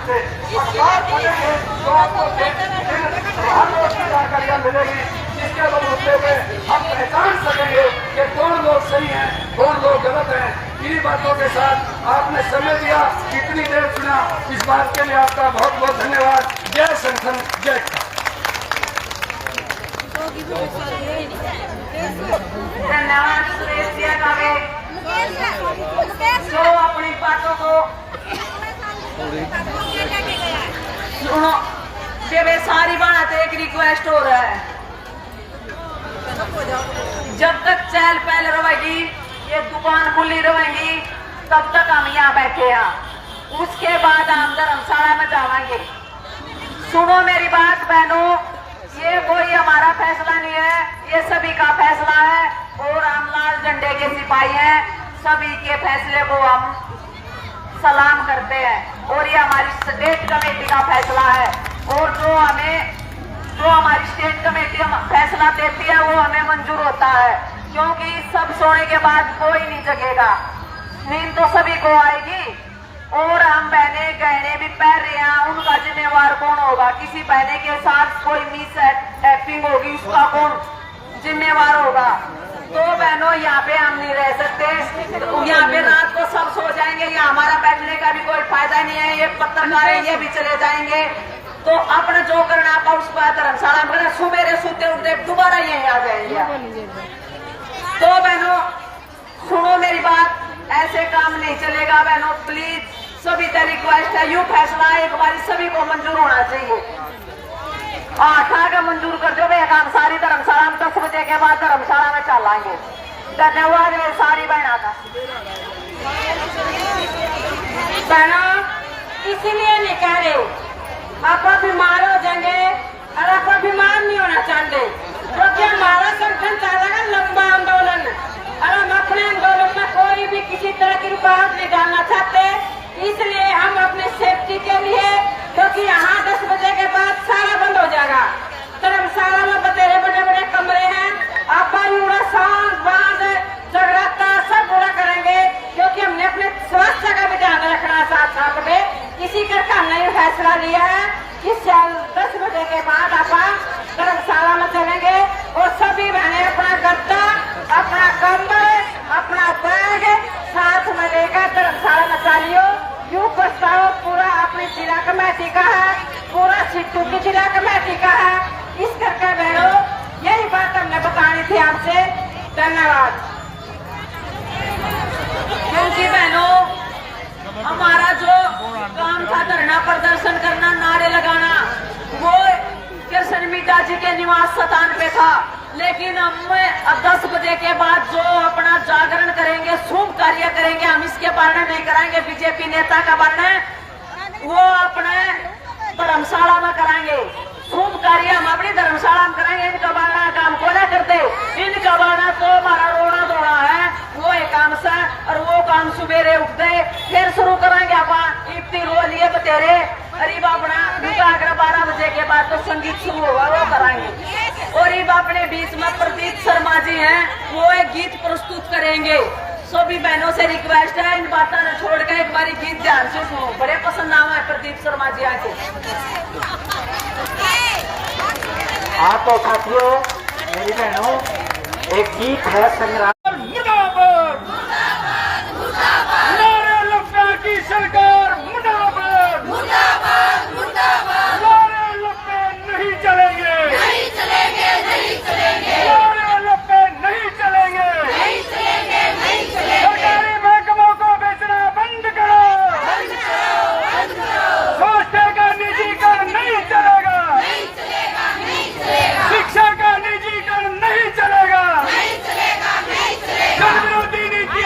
से अखबार पढ़ेंगे तो आपको हर रोज की जानकारियां मिलेगी, जिसके मुद्दे पे हम पहचान सकेंगे कि कौन लोग सही हैं, कौन लोग गलत हैं। इन्हीं बातों के साथ आपने समय दिया, इतनी देर सुना, इस बात के लिए आपका बहुत बहुत धन्यवाद। जय संगठन, जय। धन्यवाद सुरेश जी का जो अपनी बातों को सुनो। जब सारी बात एक रिक्वेस्ट हो रहा है, जब तक चहल पहल रहेगी, ये दुकान खुली रहेगी, तब तक हम यहाँ बैठे हैं। उसके बाद हम धर्मशाला में जाएंगे। सुनो मेरी बात बहनों, ये कोई हमारा फैसला नहीं है, ये सभी का फैसला है और हम लाल झंडे के सिपाही हैं। सभी के फैसले को हम सलाम करते हैं और ये हमारी स्टेट कमेटी का फैसला है। और जो हमारी स्टेट कमेटी फैसला देती है वो हमें मंजूर होता है, क्योंकि सब सोने के बाद कोई नहीं जगेगा, नींद तो सभी को आएगी। और हम बहने गहने भी पहन रहे हैं, उनका जिम्मेवार कौन होगा? किसी बहने के साथ कोई मिस हैपनिंग होगी, उसका कौन जिम्मेवार होगा? तो बहनों यहाँ पे हम नहीं रह सकते, तो यहाँ पे रात को सब सो जाएंगे, यहाँ हमारा बैठने का भी कोई फायदा नहीं है। ये पत्रकार है, ये भी चले जाएंगे। तो अपना जो करना आप उस पर धर्मशाला में सुबेरे सोते उठते दोबारा यहीं आ जाएंगे। तो बहनों सुनो मेरी बात, ऐसे काम नहीं चलेगा बहनों, प्लीज सभी का रिक्वेस्ट है। यू फैसला एक बार सभी को मंजूर होना चाहिए। का मंजूर कर दो भाई, काम सारी धर्मशाला में 10 बजे के बाद धर्मशाला में चलाएंगे। धन्यवाद मेरी सारी बहना का। बहनों इसीलिए नहीं कह रहे, आप बीमार हो जाएंगे और आप बीमार नहीं होना चाहते, क्योंकि हमारा संगठन चलेगा लंबा आंदोलन और हम अपने आंदोलन में कोई भी किसी तरह की रुकावट नहीं डालना चाहते। इसलिए हम अपने सेफ्टी के लिए, क्योंकि यहाँ 10 बजे के बाद सारा बंद हो जाएगा। धर्मशाला में बतेरे बड़े बड़े कमरे हैं, आप सांस बांध जगराता सब पूरा करेंगे, क्योंकि हमने अपने स्वास्थ्य का भी ध्यान रखना साथ साथ में। इसी करके हमने ये फैसला लिया है कि 10 बजे के बाद आप धर्मशाला में चलेंगे और सभी बहने अपना गद्दा, अपना कंबल, अपना बैग साथ में लेकर धर्मशाला में चलियो। यू प्रस्ताव पूरा अपनी जिला कमेटी का है, पूरा सिट्टू की जिला कमेटी का है। इस करके बहनों यही बात हमने बतानी थी आपसे। धन्यवाद। क्योंकि बहनों हमारा जो काम था धरना प्रदर्शन करना, नारे लगाना, वो कृष्ण मीठा जी के निवास स्थान पे था। लेकिन हम 10 बजे के बाद जो अपना जागरण करेंगे, शुभ कार्य करेंगे, हम इसके वर्णन नहीं कराएंगे बीजेपी नेता का वर्णन, वो अपने धर्मशाला में कराएंगे। शुभ कार्य हम अपनी धर्मशाला में कराएंगे। इनका बारना काम को ना करते, इनका बारना तो हमारा रोना धोना है, वो एक काम से और वो काम सुबेरे उठते फिर शुरू करेंगे। अपन इतनी रो लिए बतेरे अरे बापना 12 बजे के बाद तो संगीत शुरू होगा, वो कराएंगे। और ये अपने बीच में प्रदीप शर्मा जी हैं, वो एक गीत प्रस्तुत करेंगे। सभी बहनों से रिक्वेस्ट है, इन बातों ने छोड़ के एक बार गीत ध्यान से सुनो, बड़े पसंद नाम है प्रदीप शर्मा जी आके। हाँ तो साथियों मेरी बहनों, एक गीत है संग्राम। मुर्दाबाद नारे लफ्ता की सरकार, मुर्दाबाद मुर्दाबाद मुर्दाबाद। नारे लफ्ते नहीं चलेंगे, नहीं चलेंगे, नहीं चलेंगे। नारे लफ्ते नहीं चलेंगे, नहीं चलेंगे, नहीं चलेंगे। सरकारी महकमों को बेचना बंद करो, बंद करो, बंद करो। स्वास्थ्य का निजीकरण नहीं चलेगा, नहीं चलेगा, नहीं चलेगा। शिक्षा का निजीकरण नहीं चलेगा, नहीं चलेगा, नहीं चलेगा। जनविरोधी नीति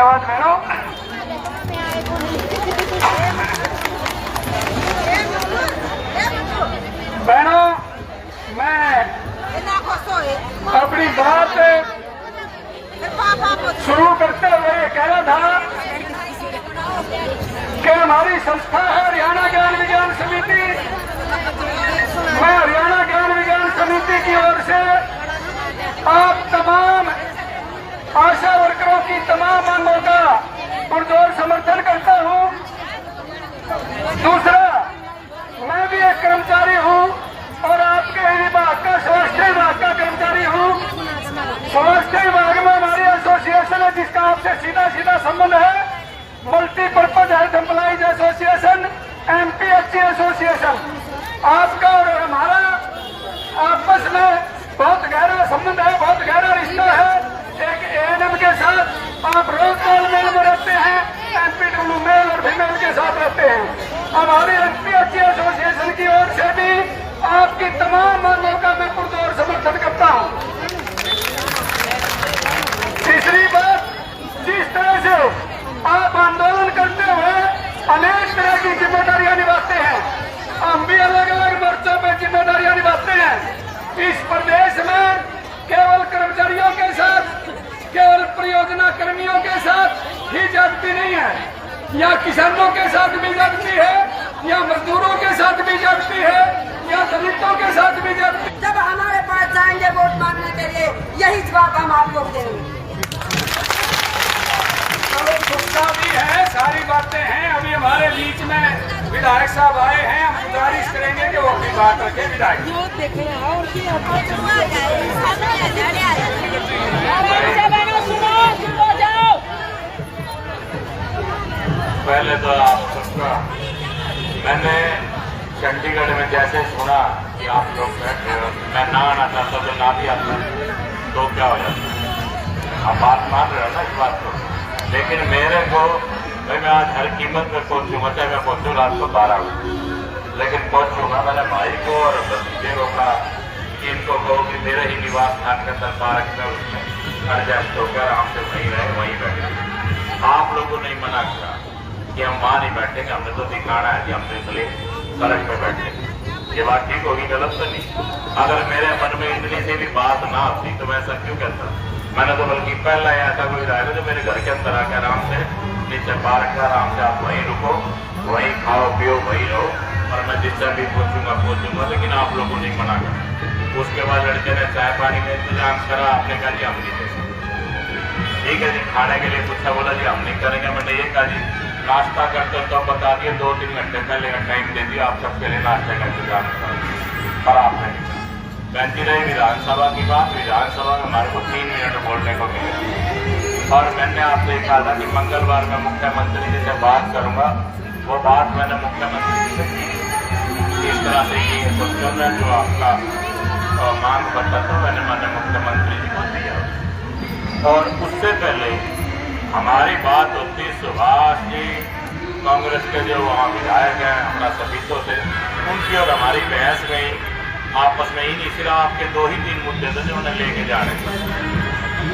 धन्यवाद बहनों। बहनों, मैं अपनी बात शुरू करते हुए ये कहना था कि हमारी संस्था है हरियाणा ज्ञान विज्ञान समिति। मैं हरियाणा ज्ञान विज्ञान समिति की ओर से आप तमाम आशा वर्करों की तमाम मांगों का पुरजोर समर्थन करता हूं। दूसरा, मैं भी एक कर्मचारी हूं और आपके विभाग का स्वास्थ्य विभाग का कर्मचारी हूं। स्वास्थ्य विभाग में हमारी एसोसिएशन है जिसका आपसे सीधा सीधा संबंध है, multipurpose health employees association, MPHC association. आपका और हमारा आपस में बहुत गहरा संबंध है, बहुत गहरा रिश्ता है। एक ANM के साथ आप रोज तालमेल में रहते हैं, MPW मेल और फीमेल के साथ रहते हैं। हमारे MPHC एसोसिएशन की ओर से भी आपकी तमाम मांगों का मैं पुरजोर समर्थन करता हूं। तीसरी बात, जिस तरह से आप आंदोलन करते हुए अनेक तरह की जिम्मेदारियां निभाते हैं, हम भी अलग अलग मोर्चों पर जिम्मेदारियां निभाते हैं। इस प्रदेश में केवल कर्मचारियों के साथ, केवल परियोजना कर्मियों के साथ ही जागती नहीं है, या किसानों के साथ भी जागती है, या मजदूरों के साथ भी जागती है, या दलितों के साथ भी जागती है। जब हमारे पास जाएंगे वोट मांगने के लिए, यही जवाब हम आप लोग देंगे। गुस्सा भी है, सारी बातें हैं। अभी हमारे बीच में विधायक साहब आए हैं, हम गुजारिश करेंगे कि वो अपनी बात रखें। विधायक पहले तो आप सबका, मैंने चंडीगढ़ में जैसे सुना कि आप लोग बैठे हो, मैं ना आना चाहता तो ना भी आता तो क्या हो जाता। आप बात मान रहे हो ना इस बात को। लेकिन मेरे को भाई, मैं आज हर कीमत पे पहुंचूंगा, चाहे मैं पहुंचूँ रात को 12 बजे, लेकिन पहुंचूंगा। मैंने भाई को और भतीजे को कहा कि इनको कहो कि मेरे ही निवास स्थान के अंदर पार्क में उसमें एडजस्ट होकर आराम से वहीं रहे, वहीं बैठे। आप लोगों ने मना किया कि हम वहाँ नहीं बैठेंगे, हमने तो दिखाना है कि हम तो इसलिए सड़क पे बैठे। ये बात ठीक होगी, गलत तो नहीं। अगर मेरे मन में इतनी सी भी बात ना आती तो मैं ऐसा क्यों कहता। मैंने तो बल्कि पहला ही ऐसा कोई रहा है जो मेरे घर के अंदर आके आराम से नीचे पार्क है, आराम से आप वहीं रुको, वहीं खाओ पियो, वहीं रहो, और मैं जिससे भी पहुंचूंगा। लेकिन आप लोगों ने मना कर। उसके बाद लड़के ने चाय पानी में इंतजाम करा, आपने कहा जी हम नहीं दे सकते। ठीक है जी, खाने के लिए पूछा, बोला जी हम नहीं करेंगे। मैंने ये कहा जी नाश्ता करते तो बता दिए, 2-3 घंटे पहले का टाइम दे दिया, आप सबके लिए नाश्ते का इंतजाम करा, पर आपने नहीं। बैठी रही विधानसभा की बात। विधानसभा में हमारे को 3 मिनट बोलने को मिले, और मैंने आपसे कहा था कि मंगलवार में मुख्यमंत्री जी से बात करूंगा। वो बात मैंने मुख्यमंत्री जी से की, इस तरह से ये क्वेश्चन है जो आपका मांग पत्र था, मैंने मुख्यमंत्री जी को दिया। और उससे पहले हमारी बात होती सुभाष जी, कांग्रेस के जो वहाँ विधायक हैं हमारा सभी से, उनकी और हमारी बहस गई आपस में। ही नहीं, सिर्फ आपके 2 ही 3 मुद्दे थे जो उन्हें लेके जाने थे,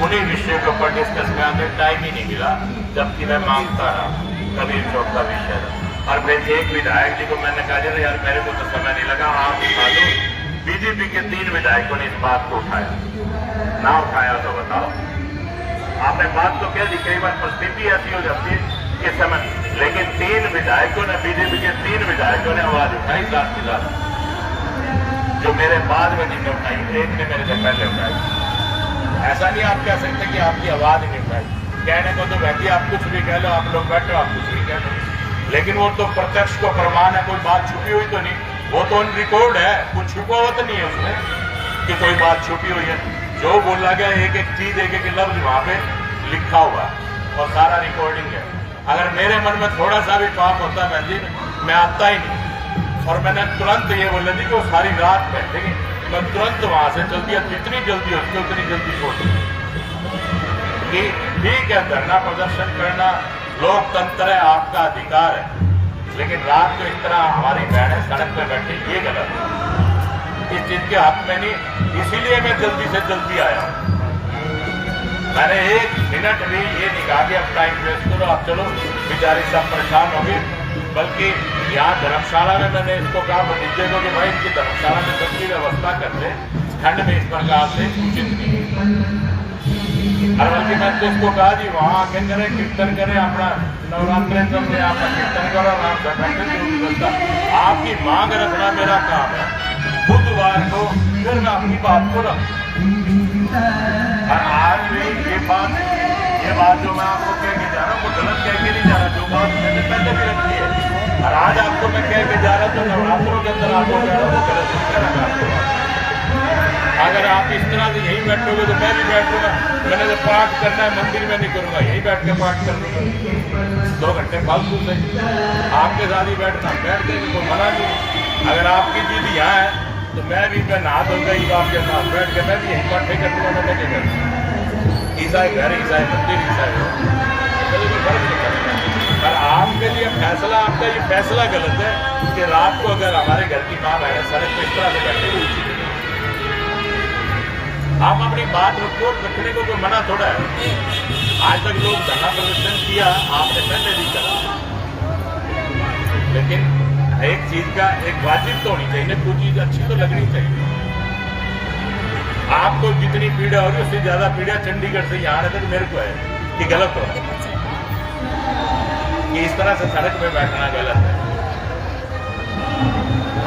उन्हीं विषय के ऊपर डिस्कस करने टाइम ही नहीं मिला, जबकि मैं मांगता रहा। कबीर चौक का विषय था, और फिर एक विधायक जी को मैंने कहा जी यार मेरे को तो समय नहीं लगा, आप उठा दो। बीजेपी के 3 विधायकों ने इस बात को उठाया, ना उठाया तो बताओ। आपने बात तो कह दी, कई बार परिस्थिति ऐसी हो जाती है कि समय, लेकिन 3 विधायकों ने, बीजेपी के 3 विधायकों ने आवाज उठाई साथ के साथ, जो मेरे बाद में नहीं उठाई, एक ने मेरे से पहले उठाई। ऐसा नहीं आप कह सकते कि आपकी आवाज नहीं उठाई। कहने को तो वैसे आप कुछ भी कह लो, आप लोग बैठो आप कुछ भी कह लो, लेकिन वो तो प्रत्यक्ष को प्रमाण है, कोई बात छुपी हुई तो नहीं, वो तो ऑन रिकॉर्ड है, कुछ छुपा हुआ तो नहीं है उसमें कि कोई बात छुपी हुई है। जो बोला गया एक एक चीज, एक एक लफ्ज वहां पे लिखा हुआ और सारा रिकॉर्डिंग है। अगर मेरे मन में थोड़ा सा भी पाप होता मैं आता ही नहीं। और मैंने तुरंत ये बोला थी कि वो सारी रात बैठेगी, मैं तुरंत वहां से जल्दी, जितनी जल्दी हो सके उतनी जल्दी छोड़ कि ठीक है, धरना प्रदर्शन करना लोकतंत्र है, आपका अधिकार है, लेकिन रात को इस तरह हमारी बहनें सड़क पे बैठी, ये गलत है। इस चीज के हक में नहीं, इसीलिए मैं जल्दी से जल्दी आया हूं। मैंने एक मिनट भी ये नहीं कहा कि अब टाइम वेस्ट करो, आप चलो, बेचारी सब परेशान होंगे। बल्कि यहाँ धर्मशाला में मैंने इसको कहा भतीजे को कि भाई इनकी धर्मशाला में सबकी व्यवस्था कर दे, ठंड में इस प्रकार से उचित नहीं। और बल्कि मैंने तो इसको कहा जी वहाँ आके करें, कीर्तन करें, अपना नवरात्र में आपका कीर्तन करो, आराम से बैठे जो व्यवस्था। आपकी मांग रखना मेरा काम है। बुधवार को फिर मैं अपनी बात को रखूँ। और आज भी ये बात जो मैं आपको कह के जा रहा हूँ वो गलत कह के नहीं जा रहा, जो बात मैंने पहले भी रखी है। और आज आपको मैं कह के जा रहा तो नवरात्रों के अंदर आपको कह रहा हूँ वो गलत नहीं कह रहा। अगर आप इस तरह से यहीं बैठोगे तो मैं भी बैठूंगा। मैंने तो पाठ करना है मंदिर में नहीं करूंगा, यहीं बैठ के पाठ कर लूंगा। 2 घंटे फालतू से आपके साथ ही बैठना, बैठ देंगे कोई मना नहीं। अगर आपकी चीज यहाँ है तो मैं भी नहा दूंगा ही आपके साथ बैठ के, मैं भी यहीं पाठे कर दूंगा। मैं क्या करूँ, ईसाई घर, ईसाई मंदिर, ईसाई हो, कोई फर्क नहीं पड़ता। पर आपके लिए फैसला, आपका ये फैसला गलत है कि रात को अगर हमारे घर की माँ बहन सड़क पर इस तरह से बैठे हुए उचित नहीं। आप अपनी बात रखो, रखने को कोई मना थोड़ा है। आज तक लोग धरना प्रदर्शन किया, आपने पहले भी करा, लेकिन एक चीज का एक वाजिब तो होनी चाहिए, कोई चीज अच्छी तो लगनी चाहिए। आपको जितनी पीड़ा हो रही है उससे ज्यादा पीड़ा चंडीगढ़ से यहाँ आने तक मेरे को है कि गलत हो रहा है, कि इस तरह से सड़क में बैठना गलत है।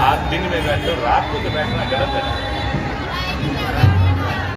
आज दिन में बैठो, रात को तो बैठना गलत है।